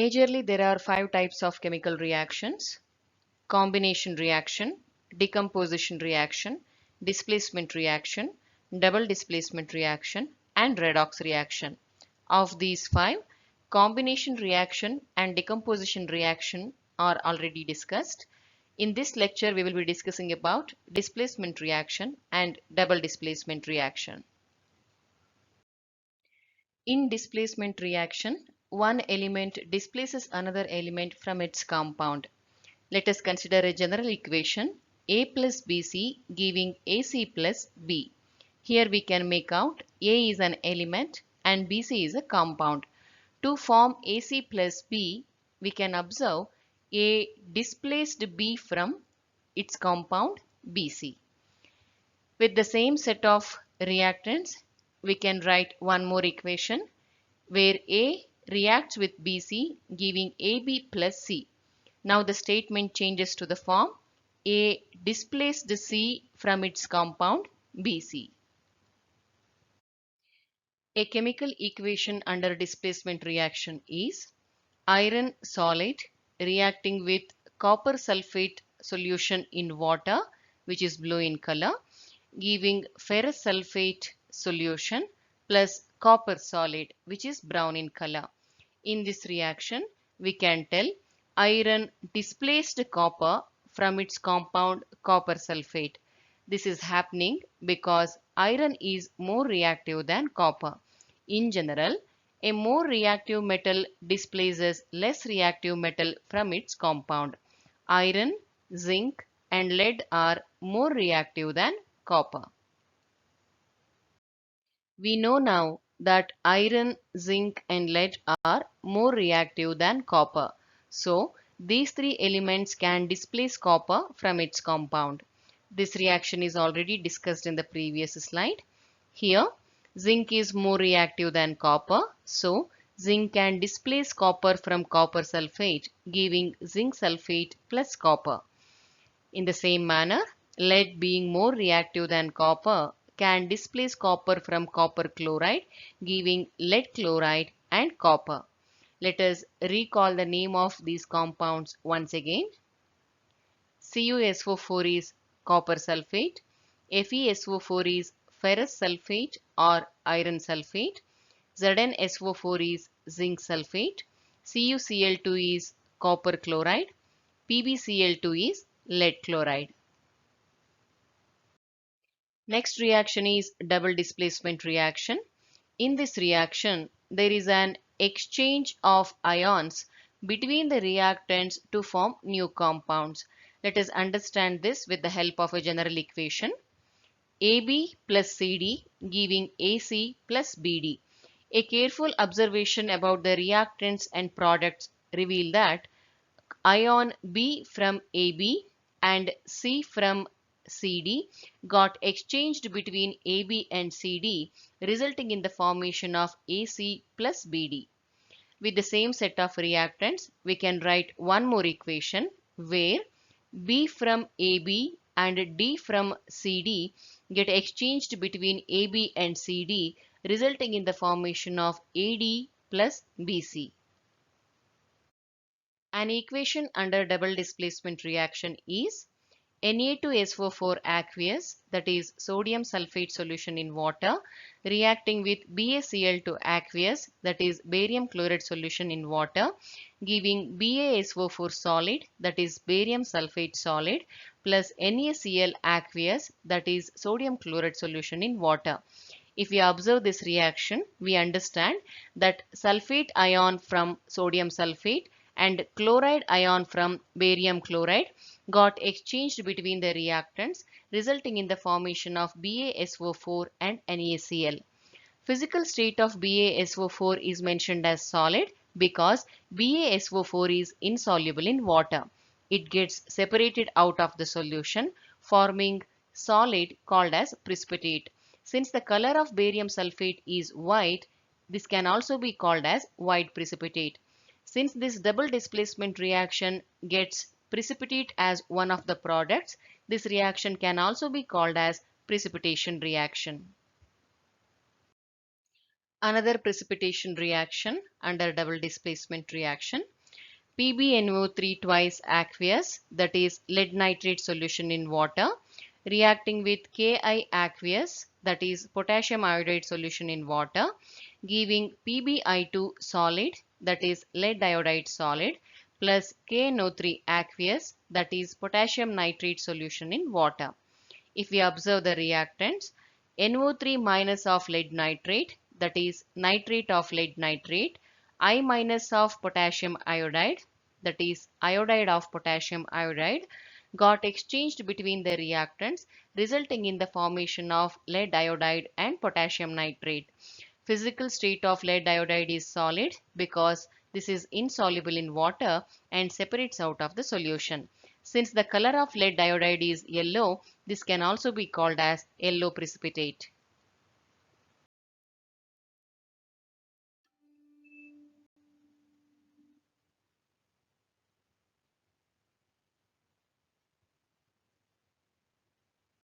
Majorly, there are 5 types of chemical reactions: combination reaction, decomposition reaction, displacement reaction, double displacement reaction, and redox reaction. Of these 5, combination reaction and decomposition reaction are already discussed. In this lecture, we will be discussing about displacement reaction and double displacement reaction. In displacement reaction, one element displaces another element from its compound. Let us consider a general equation A plus BC giving AC plus B. Here we can make out A is an element and BC is a compound. To form AC plus B, we can observe A displaced B from its compound BC. With the same set of reactants, we can write one more equation where A reacts with BC giving AB plus C. Now the statement changes to the form A displaced C from its compound BC. A chemical equation under displacement reaction is iron solid reacting with copper sulfate solution in water, which is blue in color, giving ferrous sulfate solution plus copper solid, which is brown in color. In this reaction, we can tell iron displaced copper from its compound copper sulfate. This is happening because iron is more reactive than copper. In general, a more reactive metal displaces less reactive metal from its compound. Iron, zinc, and lead are more reactive than copper. We know now that iron, zinc, and lead are more reactive than copper. So, these 3 elements can displace copper from its compound. This reaction is already discussed in the previous slide. Here, zinc is more reactive than copper. So, zinc can displace copper from copper sulfate, giving zinc sulfate plus copper. In the same manner, lead being more reactive than copper can displace copper from copper chloride, giving lead chloride and copper. Let us recall the name of these compounds once again. CuSO4 is copper sulfate, FeSO4 is ferrous sulfate or iron sulfate, ZnSO4 is zinc sulfate, CuCl2 is copper chloride, PbCl2 is lead chloride. Next reaction is double displacement reaction. In this reaction, there is an exchange of ions between the reactants to form new compounds. Let us understand this with the help of a general equation. AB plus CD giving AC plus BD. A careful observation about the reactants and products reveal that ion B from AB and C from CD got exchanged between AB and CD, resulting in the formation of AC plus BD. With the same set of reactants, we can write one more equation where B from AB and D from CD get exchanged between AB and CD, resulting in the formation of AD plus BC. An equation under double displacement reaction is Na2SO4 aqueous, that is sodium sulfate solution in water, reacting with BaCl2 aqueous, that is barium chloride solution in water, giving BaSO4 solid, that is barium sulfate solid, plus NaCl aqueous, that is sodium chloride solution in water. If we observe this reaction, we understand that sulfate ion from sodium sulfate and chloride ion from barium chloride got exchanged between the reactants, resulting in the formation of BaSO4 and NaCl. Physical state of BaSO4 is mentioned as solid because BaSO4 is insoluble in water. It gets separated out of the solution, forming solid called as precipitate. Since the color of barium sulfate is white, this can also be called as white precipitate. Since this double displacement reaction gets precipitate as one of the products, this reaction can also be called as precipitation reaction. Another precipitation reaction under double displacement reaction. PbNO3 twice aqueous, that is lead nitrate solution in water, reacting with Ki aqueous, that is potassium iodide solution in water, giving PbI2 solid, that is lead iodide solid, plus KNO3 aqueous, that is potassium nitrate solution in water. If we observe the reactants, NO3 minus of lead nitrate, that is nitrate of lead nitrate, I minus of potassium iodide, that is iodide of potassium iodide, got exchanged between the reactants, resulting in the formation of lead iodide and potassium nitrate. Physical state of lead iodide is solid because this is insoluble in water and separates out of the solution. Since the color of lead iodide is yellow, this can also be called as yellow precipitate.